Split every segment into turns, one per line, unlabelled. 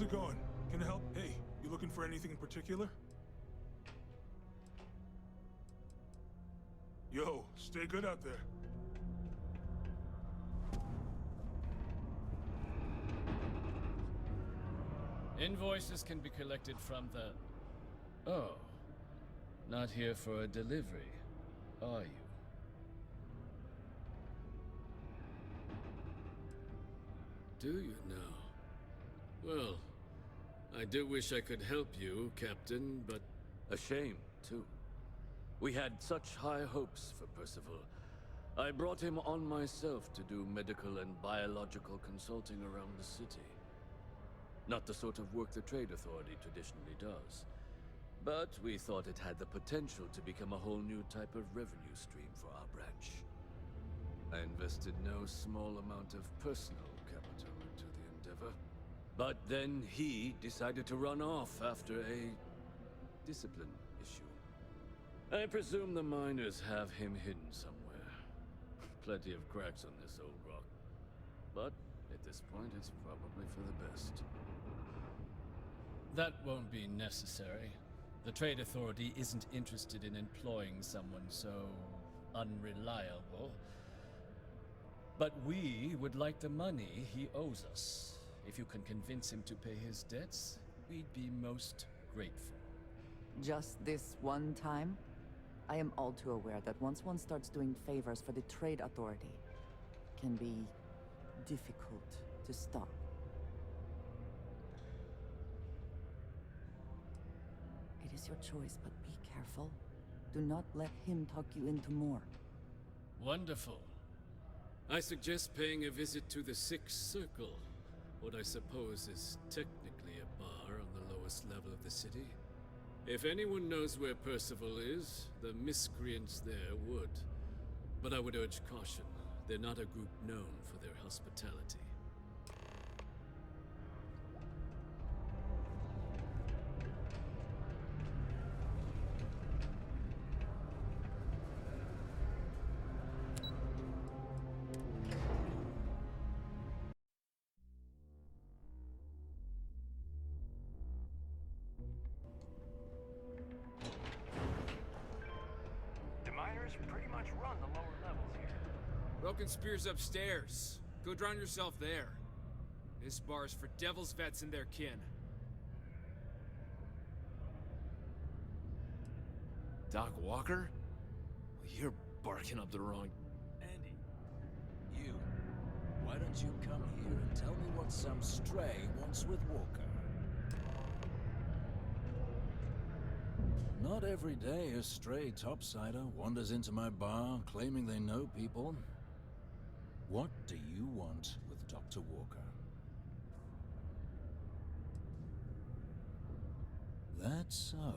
it going? Can I help? Hey, you looking for anything in particular? Yo, stay good out there.
Invoices can be collected from the... Oh. Not here for a delivery, are you?
Do you now? Well, I do wish I could help you, Captain, but...
A shame, too. We had such high hopes for Percival. I brought him on myself to do medical and biological consulting around the city. Not the sort of work the Trade Authority traditionally does. But we thought it had the potential to become a whole new type of revenue stream for our branch. I invested no small amount of personal capital into the endeavor. But then he decided to run off after a discipline issue. I presume the miners have him hidden somewhere. Plenty of cracks on this old rock. But at this point, it's probably for the best.
That won't be necessary. The Trade Authority isn't interested in employing someone so unreliable. But we would like the money he owes us. If you can convince him to pay his debts, we'd be most grateful.
Just this one time? I am all too aware that once one starts doing favors for the Trade Authority, it can be difficult to stop. It is your choice, but be careful. Do not let him talk you into more.
Wonderful.
I suggest paying a visit to the Sixth Circle, what I suppose is technically a bar on the lowest level of the city. If anyone knows where Percival is, the miscreants there would. But I would urge caution. They're not a group known for their hospitality.
Pretty much run the lower levels here.
Broken Spear's upstairs. Go drown yourself there. This bar's for Devil's vets and their kin. Doc Walker? You're barking up the wrong...
Andy, you. Why don't you come here and tell me what some stray wants with Walker? Not every day a stray topsider wanders into my bar claiming they know people. What do you want with Dr. Walker? That's so.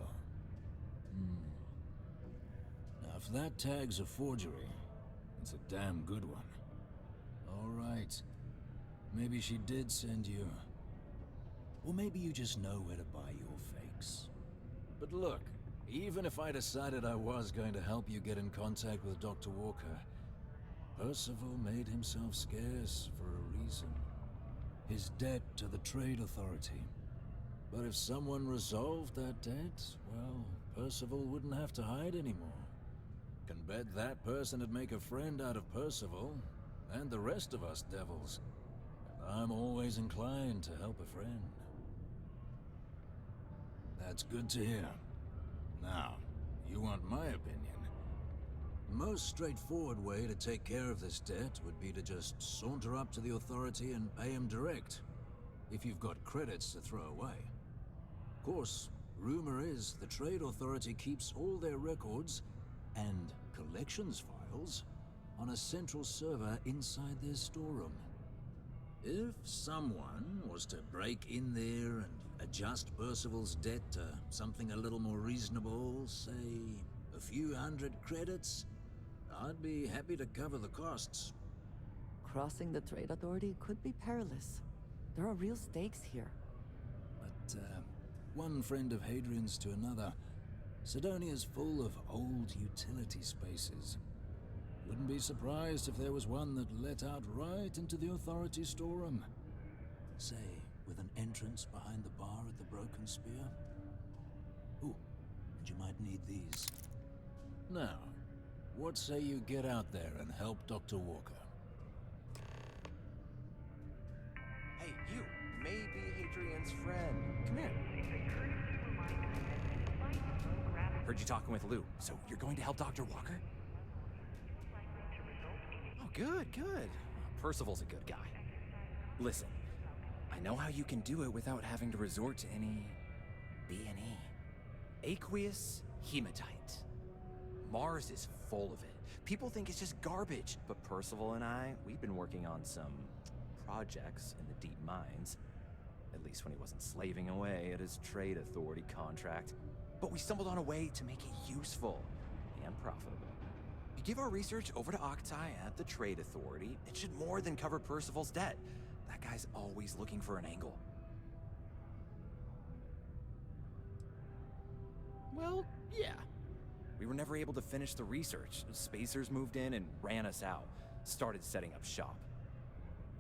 Now, if that tag's a forgery, it's a damn good one. All right. Maybe she did send you. Or maybe you just know where to buy your fakes. But look, even if I decided I was going to help you get in contact with Dr. Walker, Percival made himself scarce for a reason. His debt to the Trade Authority. But if someone resolved that debt, well, Percival wouldn't have to hide anymore. Can bet that person would make a friend out of Percival, and the rest of us devils. And I'm always inclined to help a friend. That's good to hear. Now, you want my opinion? The most straightforward way to take care of this debt would be to just saunter up to the Authority and pay him direct, if you've got credits to throw away. Of course, rumor is the Trade Authority keeps all their records and collections files on a central server inside their storeroom. If someone was to break in there and adjust Percival's debt to something a little more reasonable, say a few hundred credits, I'd be happy to cover the costs.
Crossing the Trade Authority could be perilous. There are real stakes here.
But, one friend of Hadrian's to another, Sidonia's full of old utility spaces. Wouldn't be surprised if there was one that let out right into the Authority storeroom. Say, with an entrance behind the bar at the Broken Spear? Ooh, and you might need these. Now, what say you get out there and help Dr. Walker?
Hey, you! Maybe Hadrian's friend. Come here. Heard you talking with Lou, so you're going to help Dr. Walker? Oh, good, good. Percival's a good guy. Listen, I know how you can do it without having to resort to any B&E. Aqueous hematite. Mars is full of it. People think it's just garbage, but Percival and I, we've been working on some projects in the deep mines. At least when he wasn't slaving away at his trade authority contract. But we stumbled on a way to make it useful and profitable. You give our research over to Octai at the trade authority, it should more than cover Percival's debt. That guy's always looking for an angle. Well, yeah. We were never able to finish the research. Spacers moved in and ran us out. Started setting up shop.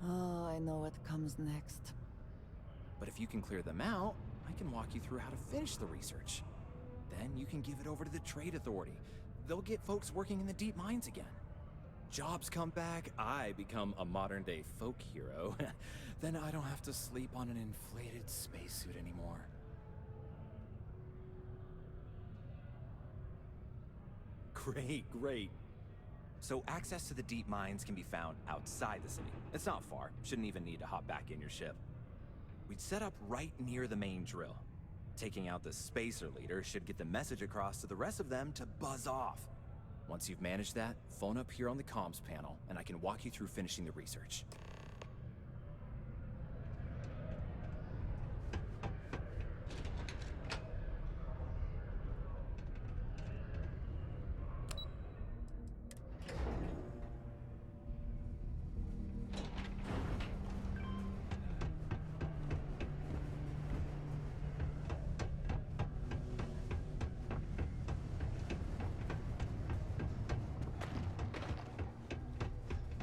Oh, I know what comes next.
But if you can clear them out, I can walk you through how to finish the research. Then you can give it over to the trade authority. They'll get folks working in the deep mines again. Jobs come back, I become a modern-day folk hero. Then I don't have to sleep on an inflated spacesuit anymore. Great, great. So access to the deep mines can be found outside the city. It's not far. Shouldn't even need to hop back in your ship. We'd set up right near the main drill. Taking out the spacer leader should get the message across to the rest of them to buzz off. Once you've managed that, phone up here on the comms panel, and I can walk you through finishing the research.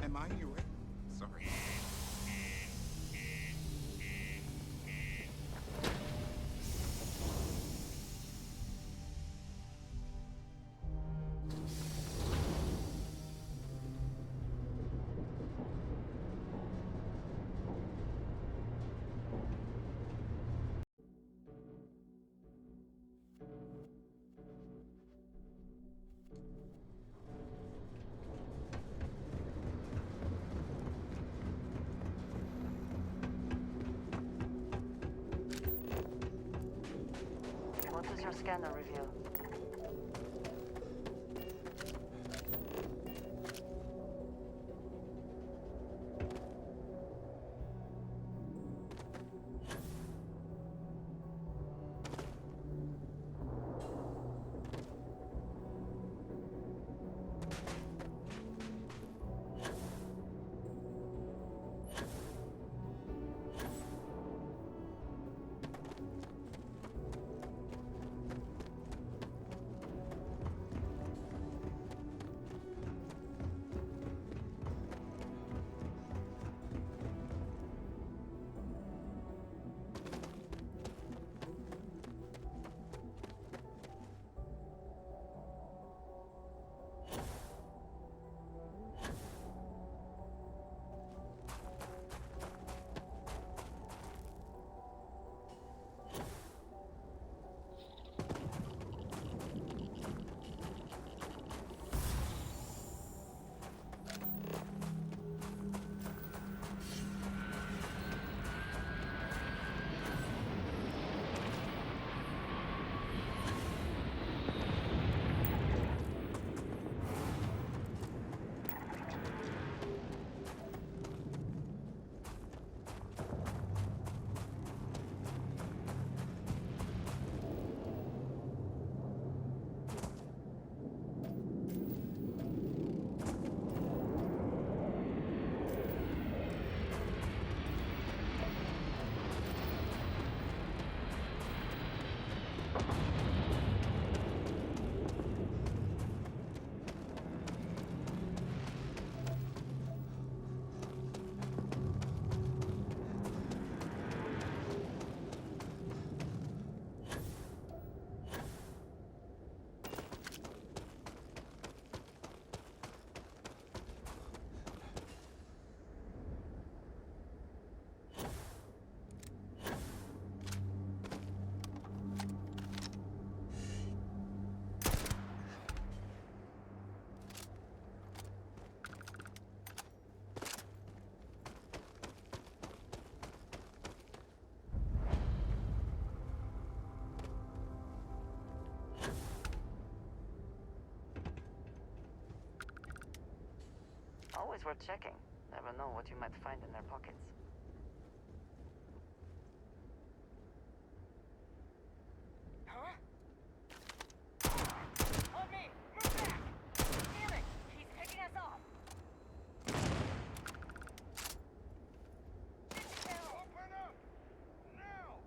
Am I in your way? Sorry.
What does your scanner reveal? always worth checking. Never know what you might find in their pockets.
Huh? On me! Move back! Damn it! He's picking us off! Open up! Now!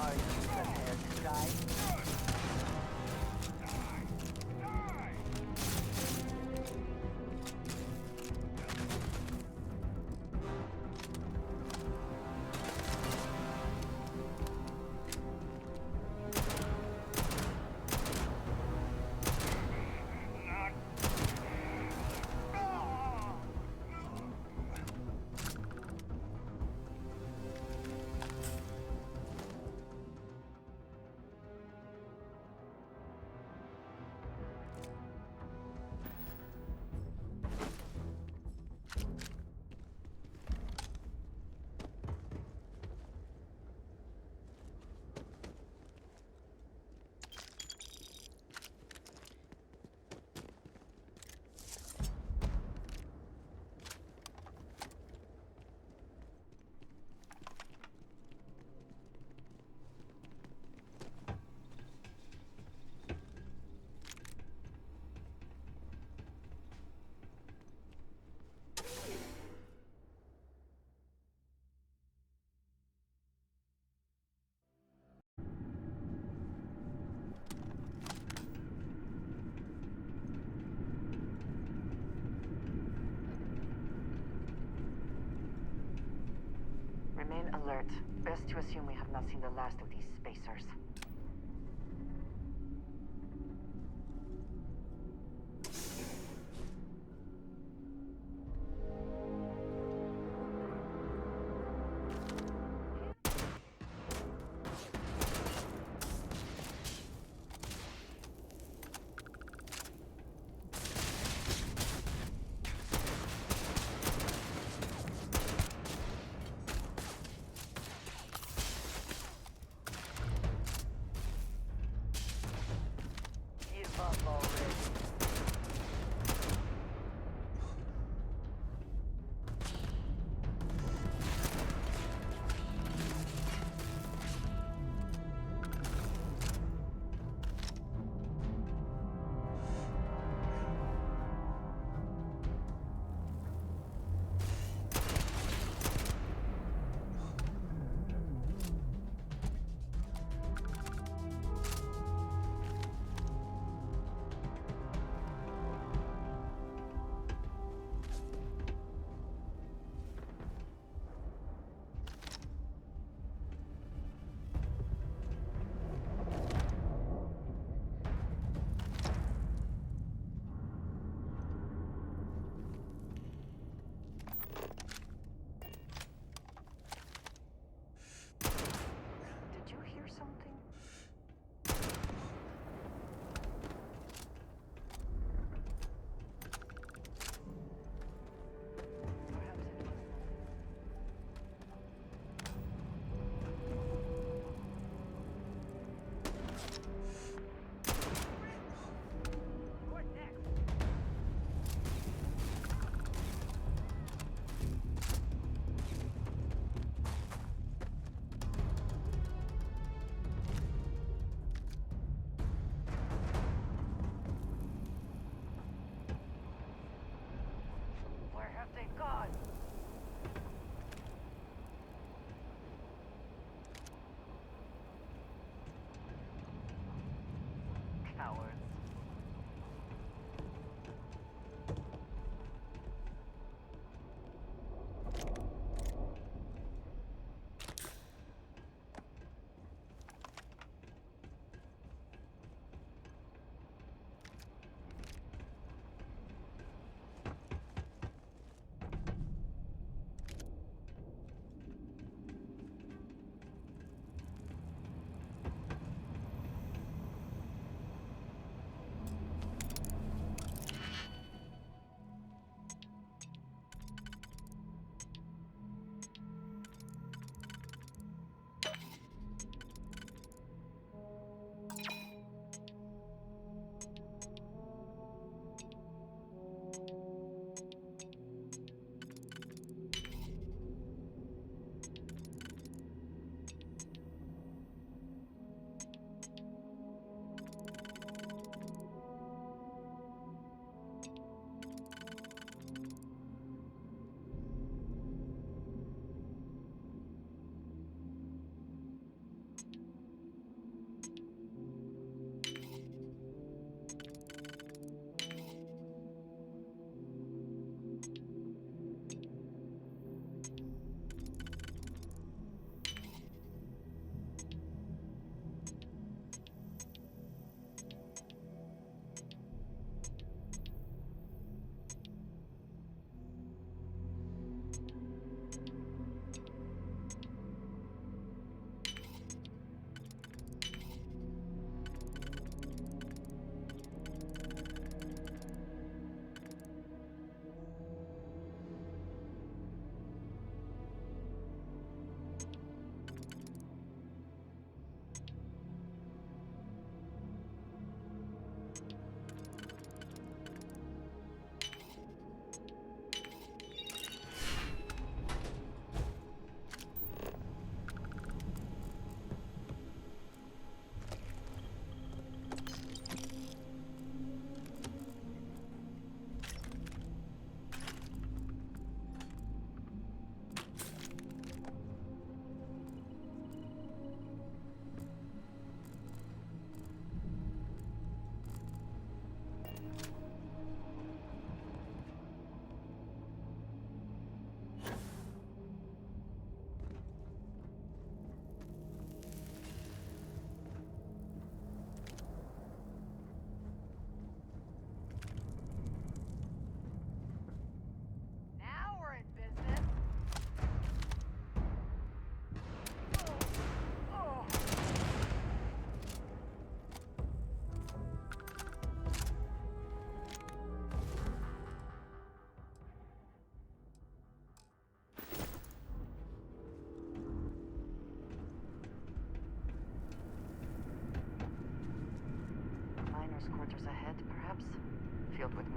Are you prepared to die? Remain alert. Best to assume we have not seen the last of these spacers.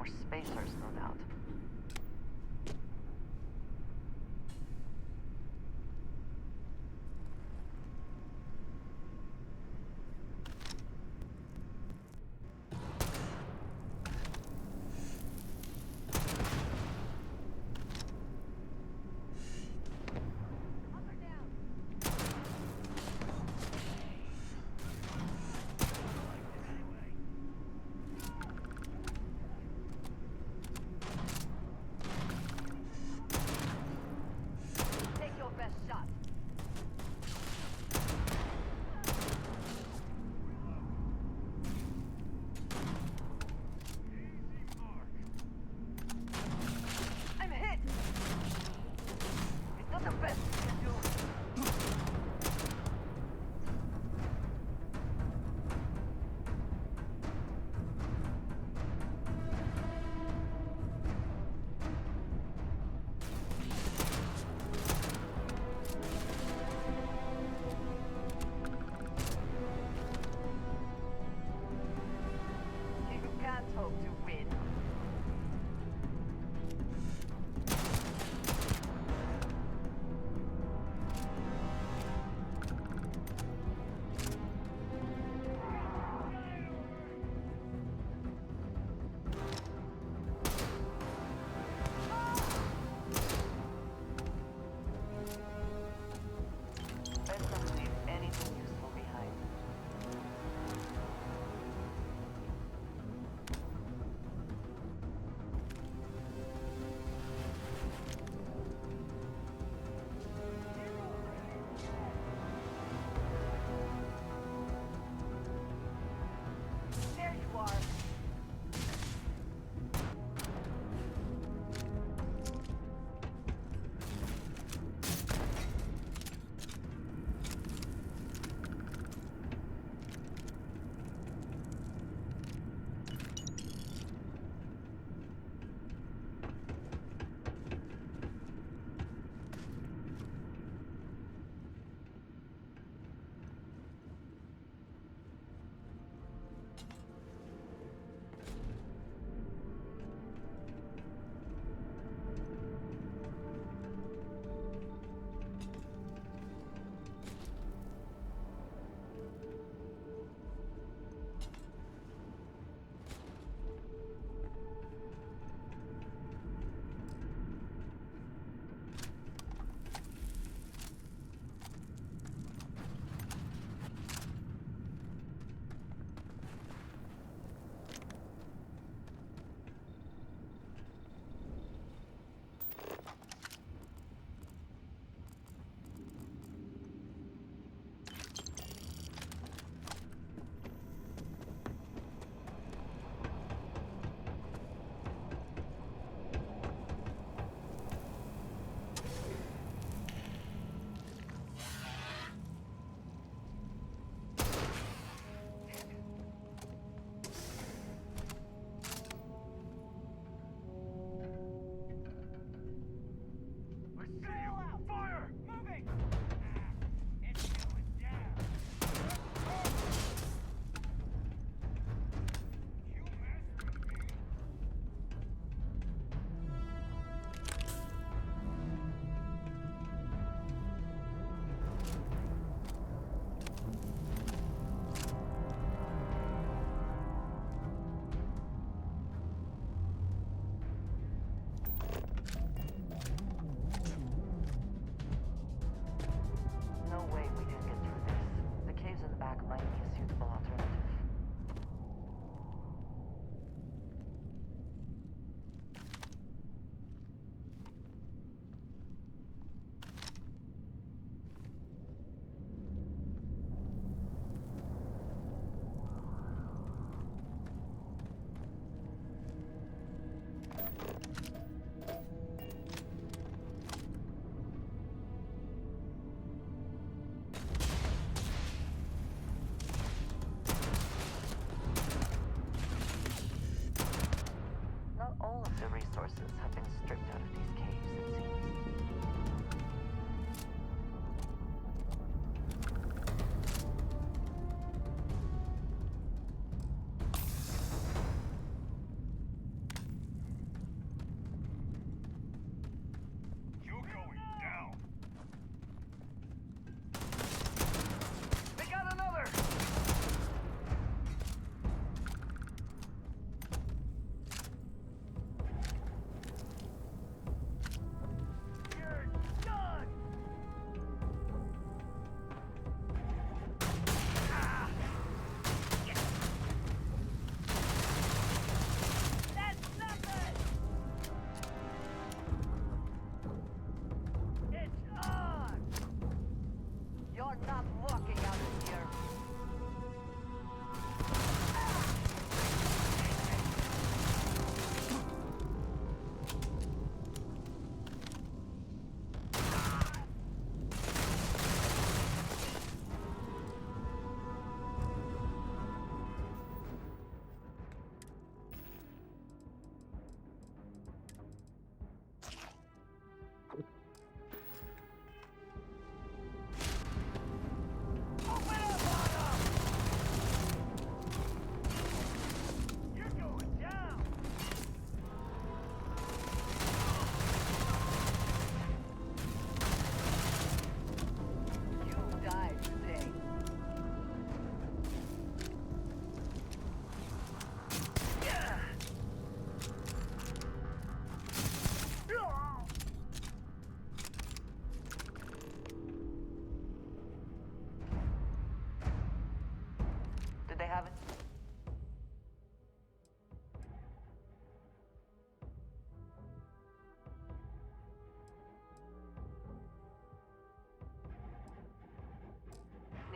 more spacers, no doubt.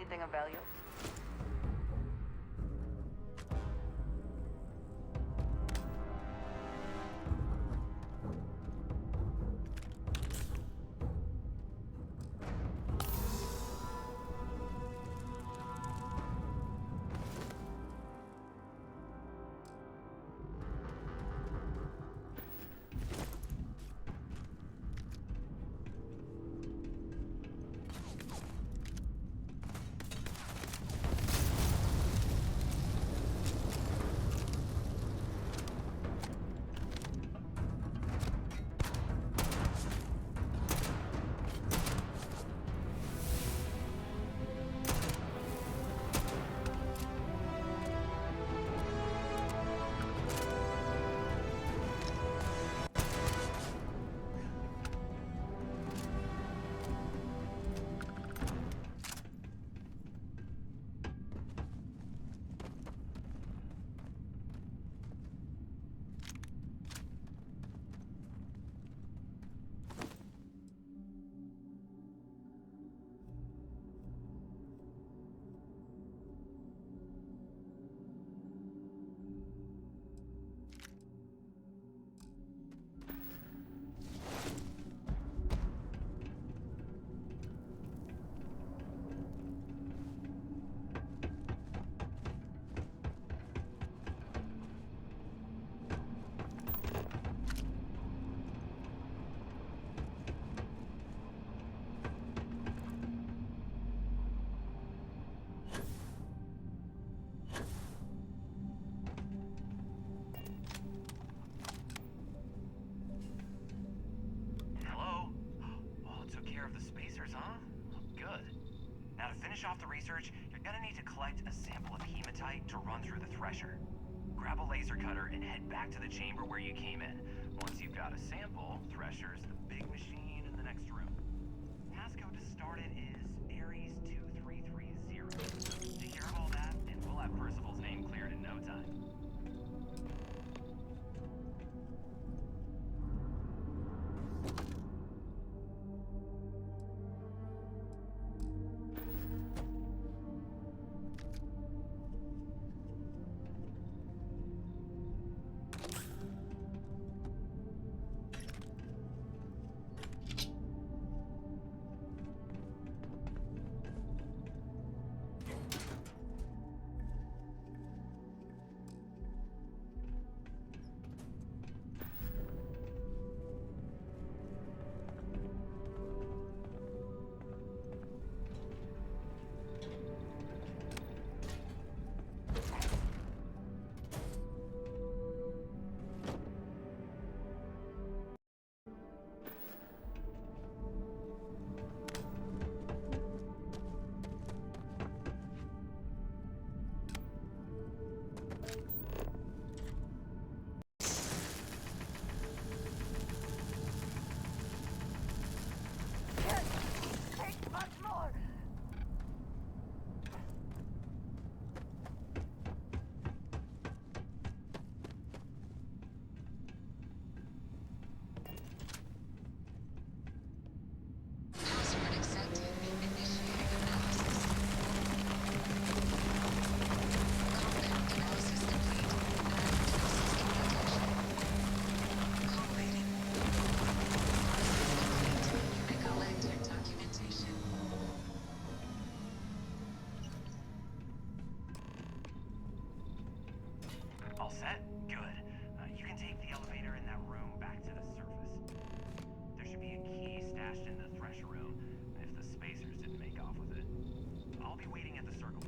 Anything of value?
Now, to finish off the research, you're gonna need to collect a sample of hematite to run through the thresher. Grab a laser cutter and head back to the chamber where you came in. Once you've got a sample, thresher's the big machine in the next room. Passcode to start it is Ares 2330. Take care of all that, and we'll have Percival's name cleared in no time. All set? Good. You can take the elevator in that room back to the surface. There should be a key stashed in the thresher room, if the spacers didn't make off with it. I'll be waiting at the circle.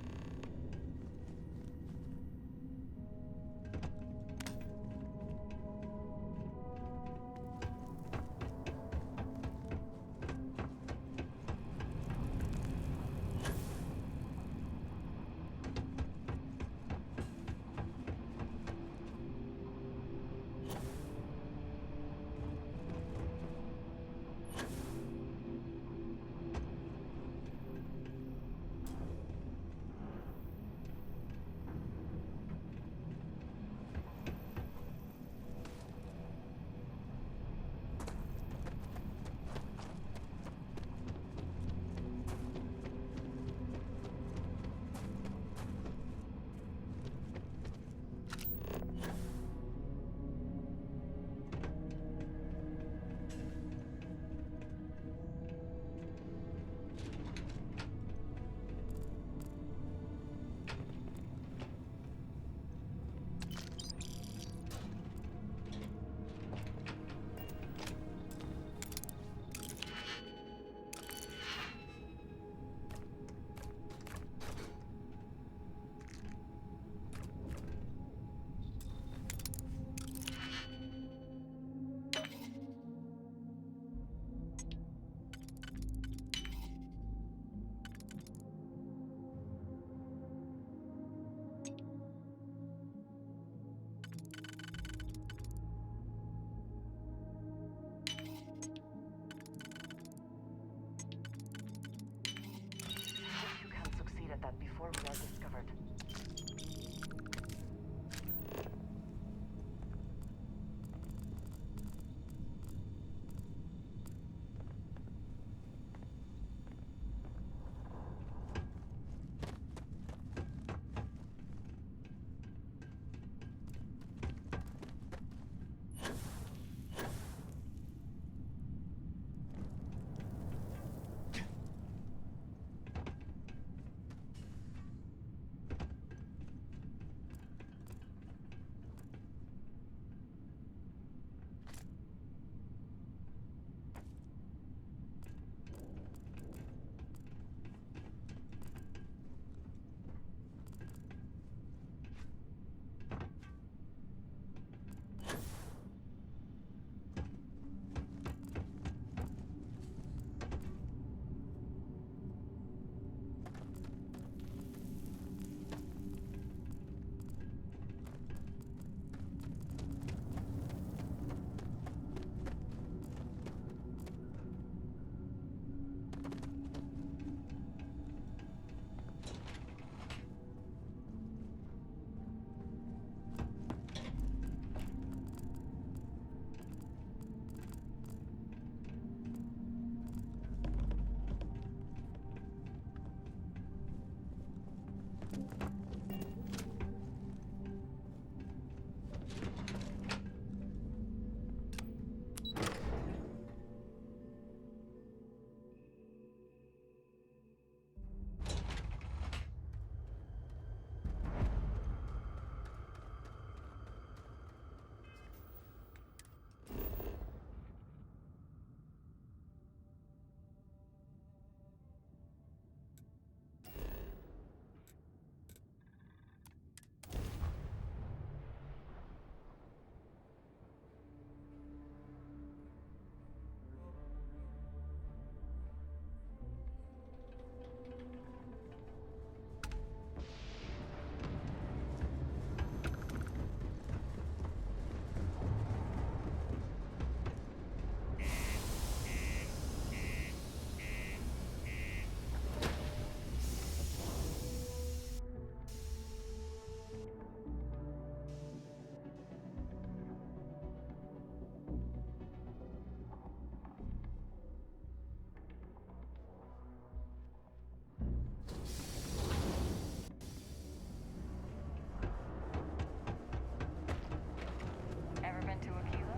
Ever been to Aquila?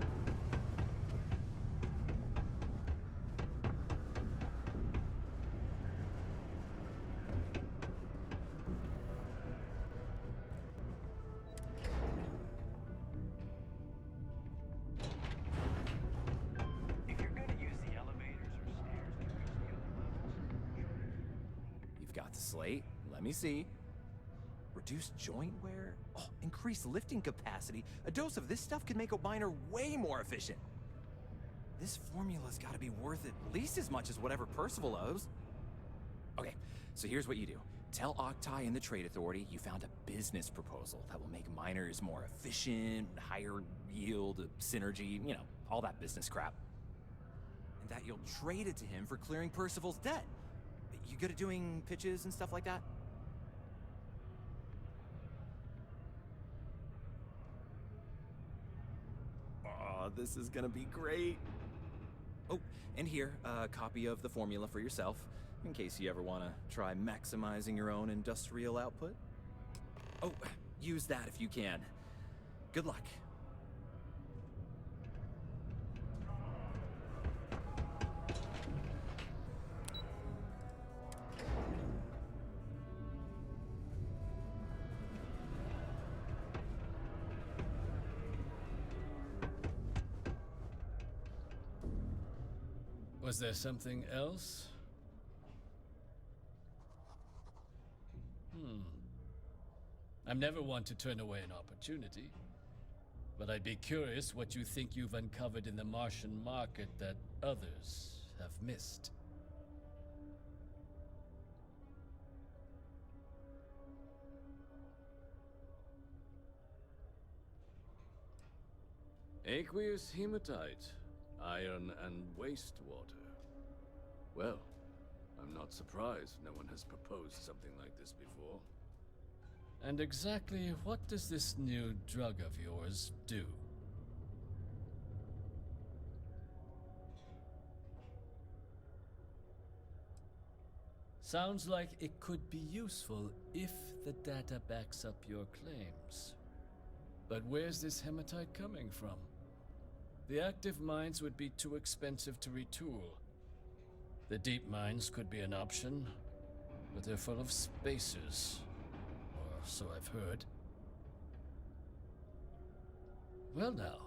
If you're gonna use the elevators or stairs to reach the other levels,
You've got the slate. Let me see. Reduced joint wear? Oh, increased lifting capacity. A dose of this stuff could make a miner way more efficient. This formula's gotta be worth at least as much as whatever Percival owes. Okay, so here's what you do. Tell Octai and the Trade Authority you found a business proposal that will make miners more efficient, higher yield, synergy, you know, all that business crap. And that you'll trade it to him for clearing Percival's debt. You good at doing pitches and stuff like that? Oh, this is gonna be great. Oh, and here, a copy of the formula for yourself, in case you ever want to try maximizing your own industrial output. Oh, use that if you can. Good luck.
Was there something else? I'm never one to turn away an opportunity, but I'd be curious what you think you've uncovered in the Martian market that others have missed.
Aqueous hematite, iron and wastewater. Well, I'm not surprised no one has proposed something like this before.
And exactly what does this new drug of yours do? Sounds like it could be useful if the data backs up your claims. But where's this hematite coming from? The active mines would be too expensive to retool. The deep mines could be an option, but they're full of spacers. Or so I've heard. Well now,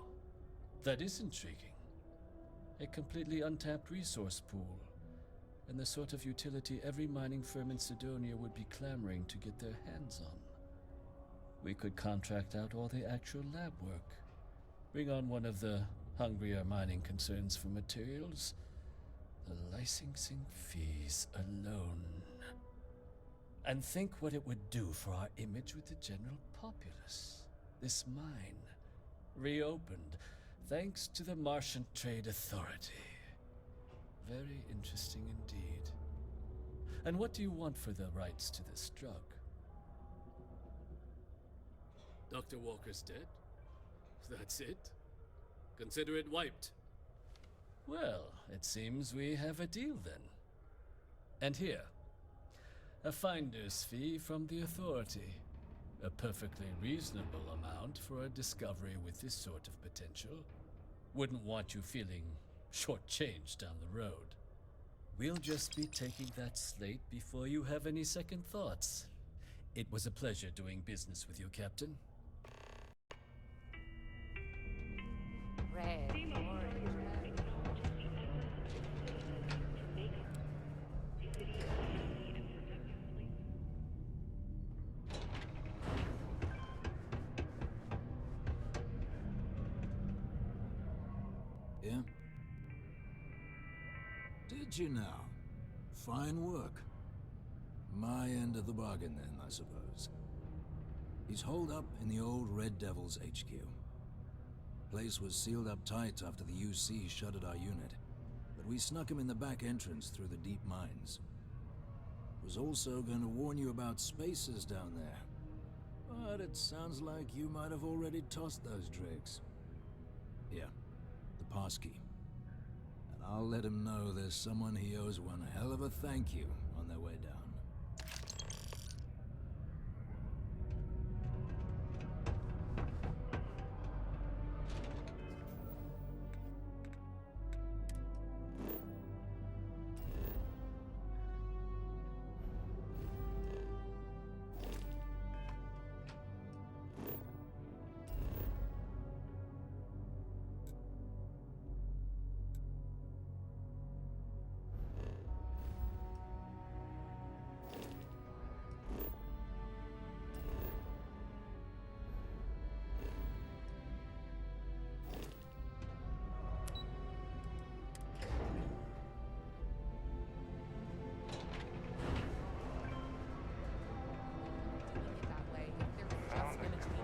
that is intriguing. A completely untapped resource pool, and the sort of utility every mining firm in Sidonia would be clamoring to get their hands on. We could contract out all the actual lab work, bring on one of the hungrier mining concerns for materials. The licensing fees alone. And think what it would do for our image with the general populace. This mine, reopened, thanks to the Martian Trade Authority. Very interesting indeed. And what do you want for the rights to this drug?
Dr. Walker's dead? That's it? Consider it wiped.
Well, it seems we have a deal then. And here, A finder's fee from the authority. A perfectly reasonable amount for a discovery with this sort of potential. Wouldn't want you feeling shortchanged down the road. We'll just be taking that slate before you have any second thoughts. It was a pleasure doing business with you, Captain.
Red, orange.
Yeah? Did you now? Fine work. My end of the bargain then, I suppose. He's holed up in the old Red Devil's HQ. Place was sealed up tight after the UC shuttered our unit, but we snuck him in the back entrance through the deep mines. Was also going to warn you about spacers down there, but it sounds like you might have already tossed those drakes. Here, the passkey. And I'll let him know there's someone he owes one hell of a thank you on their way down.
That way, if they're just gonna take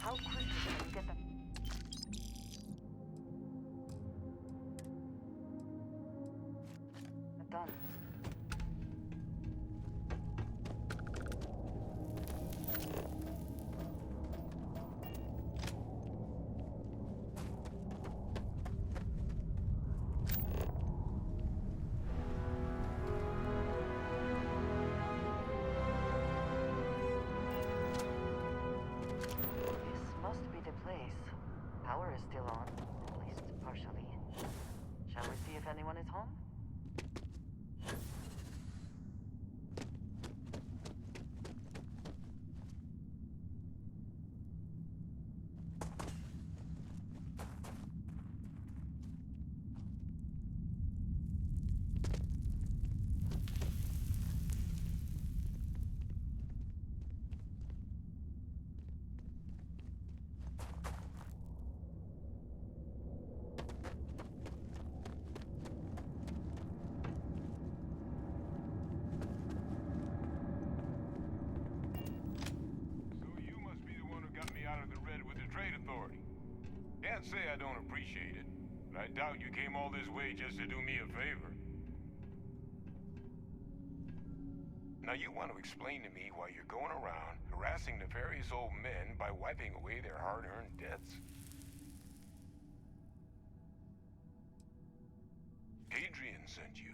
How quickly can you get that? Done. This must be the place. Power is still on, at least partially. Shall we see if anyone is home?
So you must be the one who got me out of the red with the trade authority. Can't say I don't appreciate it, but I doubt you came all this way just to do me a favor. Now you want to explain to me why you're going around harassing nefarious old men by wiping away their hard-earned debts? Adrian sent you.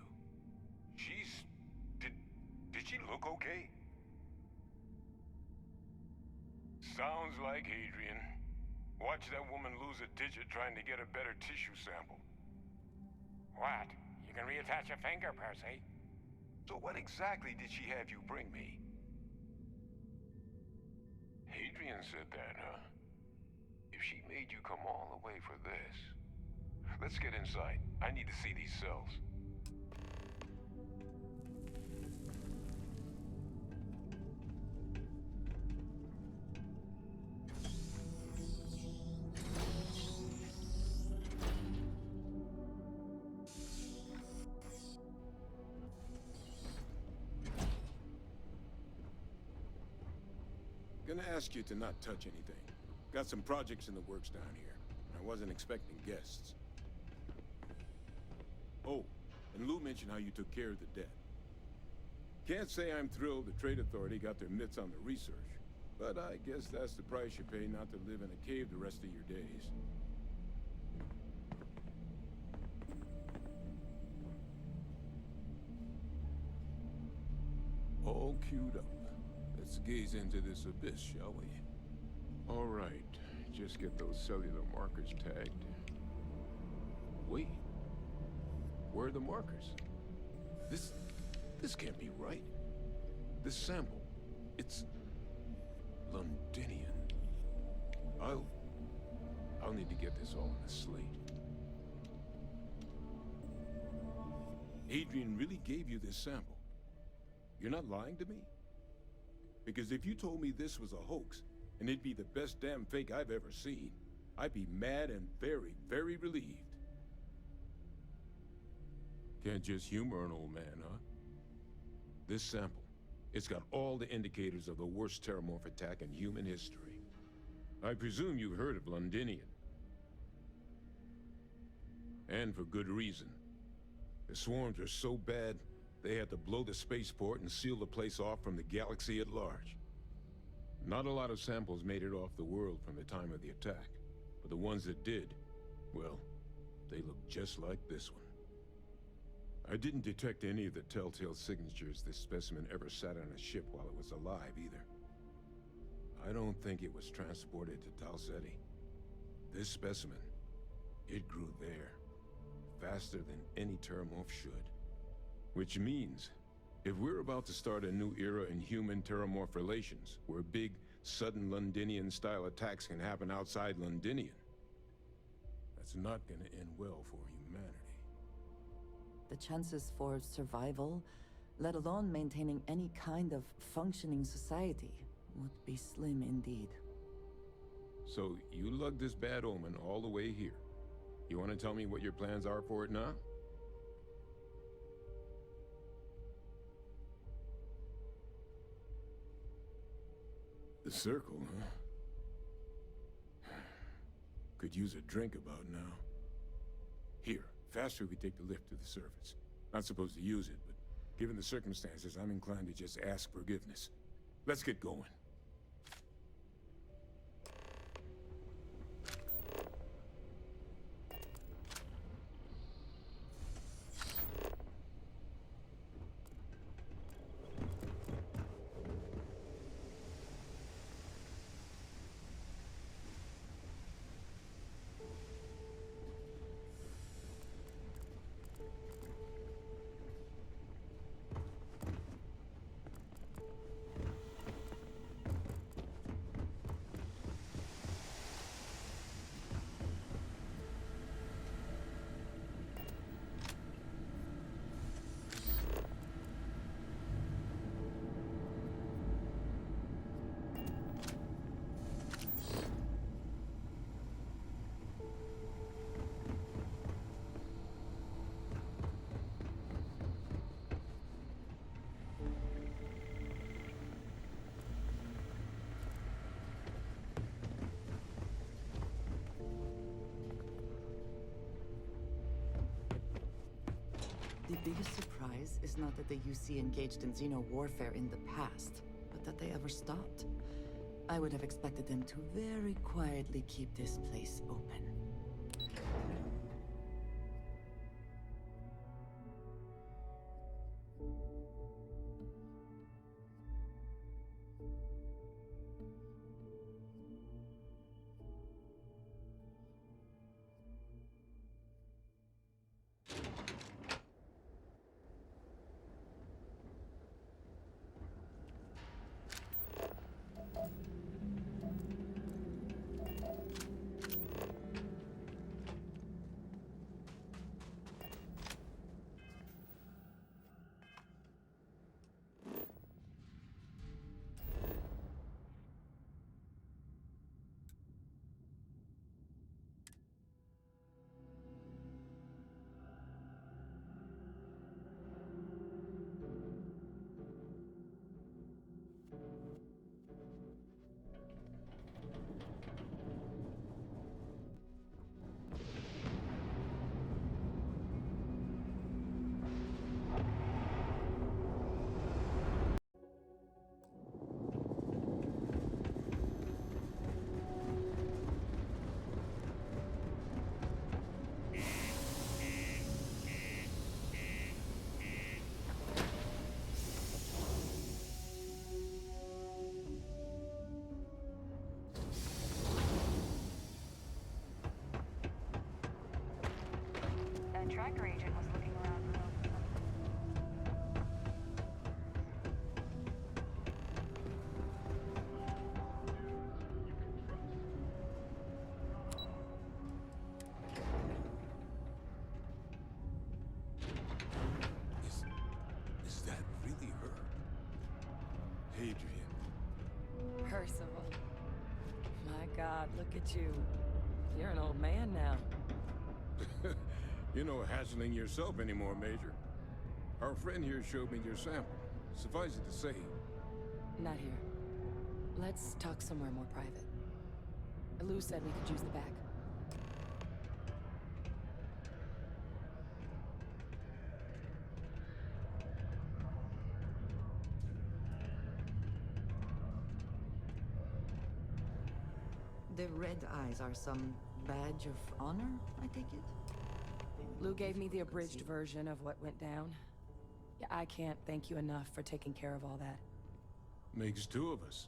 Did she look okay? Sounds like Adrian. Watch that woman lose a digit trying to get a better tissue sample.
What? You can reattach a finger, Percy.
So what exactly did she have you bring me? Adrian said that, huh? If she made you come all the way for this... Let's get inside. I need to see these cells.
Gonna ask you to not touch anything. Got some projects in the works down here. I wasn't expecting guests. Oh, and Lou mentioned how you took care of the debt. Can't say I'm thrilled the Trade Authority got their mitts on the research, but I guess that's the price you pay not to live in a cave the rest of your days. All queued up. Let's gaze into this abyss, shall we?
All right, just get those cellular markers tagged.
Wait. Where are the markers? This can't be right. This sample, it's Londinian. I'll need to get this all on a slate. Adrian really gave you this sample. You're not lying to me? Because if you told me this was a hoax, and it'd be the best damn fake I've ever seen, I'd be mad and very, very relieved. Can't just humor an old man, huh? This sample, it's got all the indicators of the worst terramorph attack in human history. I presume you've heard of Londinian. And for good reason. The swarms are so bad, they had to blow the spaceport and seal the place off from the galaxy at large. Not a lot of samples made it off the world from the time of the attack, but the ones that did, well, they look just like this one. I didn't detect any of the telltale signatures this specimen ever sat on a ship while it was alive, either. I don't think it was transported to Tal Ceti. This specimen, it grew there, faster than any terramorph should. Which means, if we're about to start a new era in human-terramorph relations, where big, sudden Londinian-style attacks can happen outside Londinian, that's not gonna end well for humanity.
The chances for survival, let alone maintaining any kind of functioning society, would be slim indeed.
So, you lugged this bad omen all the way here. You want to tell me what your plans are for it now? The circle, huh? could use a drink about now. Here, faster we take the lift to the surface. Not supposed to use it, but given the circumstances, I'm inclined to just ask forgiveness. Let's get going.
The biggest surprise is not that the UC engaged in Xeno warfare in the past, but that they ever stopped. I would have expected them to very quietly keep this place open.
Tracker agent was looking around
Is that really her? Hadrian.
Percival. My God, look at you. You're an old man now.
You're no hassling yourself anymore, Major. Our friend here showed me your sample. Suffice it to say...
Not here. Let's talk somewhere more private. Lou said we could use the back.
The red eyes are some badge of honor, I take it?
Lou gave me the abridged version of what went down. Yeah, I can't thank you enough for taking care of all that.
Makes two of us.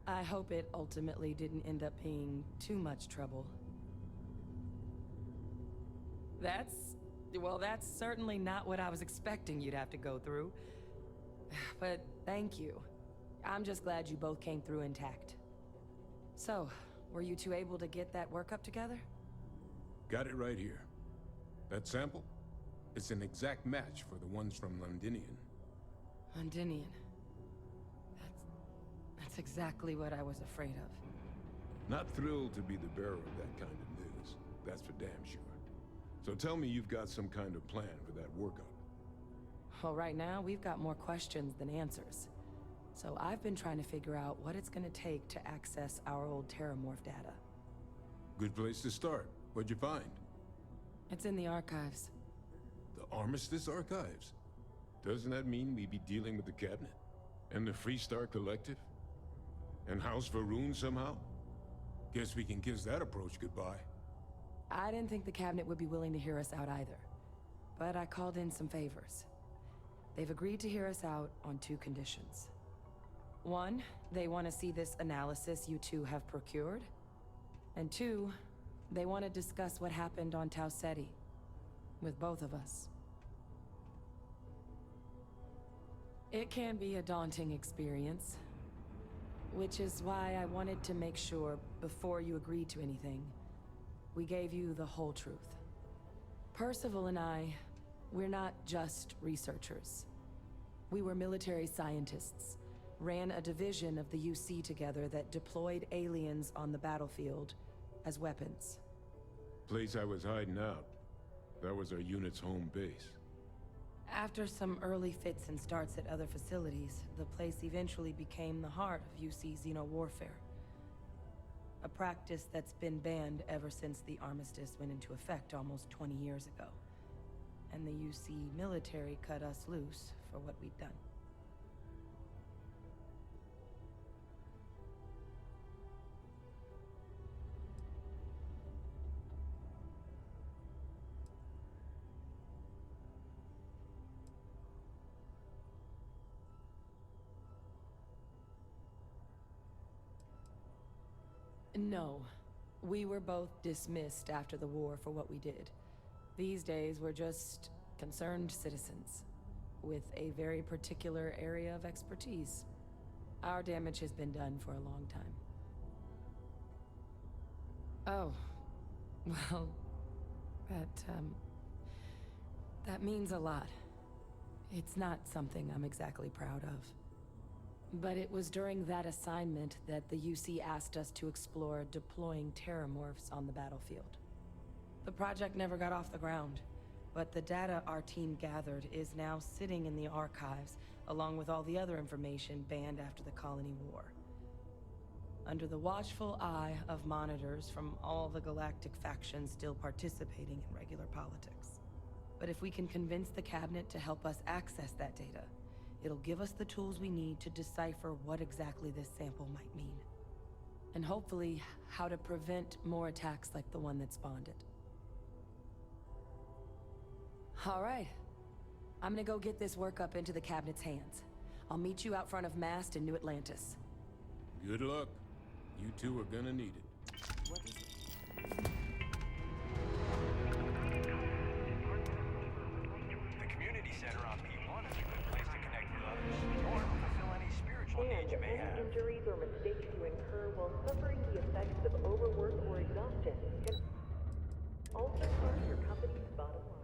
I hope it ultimately didn't end up being too much trouble. Well, that's certainly not what I was expecting you'd have to go through. But thank you. I'm just glad you both came through intact. So, were you two able to get that workup together?
Got it right here. That sample? It's an exact match for the ones from Londinian.
Londinian. That's exactly what I was afraid of.
Not thrilled to be the bearer of that kind of news. That's for damn sure. So tell me you've got some kind of plan for that workup.
Well, right now, we've got more questions than answers. So I've been trying to figure out what it's gonna take to access our old Terramorph data.
Good place to start. What'd you find?
It's in the archives.
The Armistice Archives? Doesn't that mean we'd be dealing with the cabinet? And the Freestar Collective? And House Varun somehow? Guess we can kiss that approach goodbye.
I didn't think the cabinet would be willing to hear us out either. But I called in some favors. They've agreed to hear us out on 2 conditions. 1, they want to see this analysis you two have procured. And 2, they want to discuss what happened on Tau Ceti. With both of us. It can be a daunting experience. Which is why I wanted to make sure, before you agreed to anything, we gave you the whole truth. Percival and I, we're not just researchers. We were military scientists, ran a division of the UC together that deployed aliens on the battlefield as weapons.
Place I was hiding out. That was our unit's home base.
After some early fits and starts at other facilities, the place eventually became the heart of UC xeno-warfare. A practice that's been banned ever since the armistice went into effect almost 20 years ago. And the UC military cut us loose for what we'd done. No. We were both dismissed after the war for what we did. These days, we're just concerned citizens, with a very particular area of expertise. Our damage has been done for a long time. Oh. Well, that means a lot. It's not something I'm exactly proud of. But it was during that assignment that the UC asked us to explore deploying terramorphs on the battlefield. The project never got off the ground, but the data our team gathered is now sitting in the archives, along with all the other information banned after the Colony War. Under the watchful eye of monitors from all the galactic factions still participating in regular politics. But if we can convince the cabinet to help us access that data, it'll give us the tools we need to decipher what exactly this sample might mean. And hopefully, how to prevent more attacks like the one that spawned it. All right. I'm gonna go get this work up into the cabinet's hands. I'll meet you out front of Mast in New Atlantis.
Good luck. You two are gonna need it.
What is it?
The community center on P1 is a good place to connect with others, or fulfill any spiritual needs you may have.
Injuries or mistakes you incur while suffering the effects of overwork or exhaustion can also hurt your company's bottom line.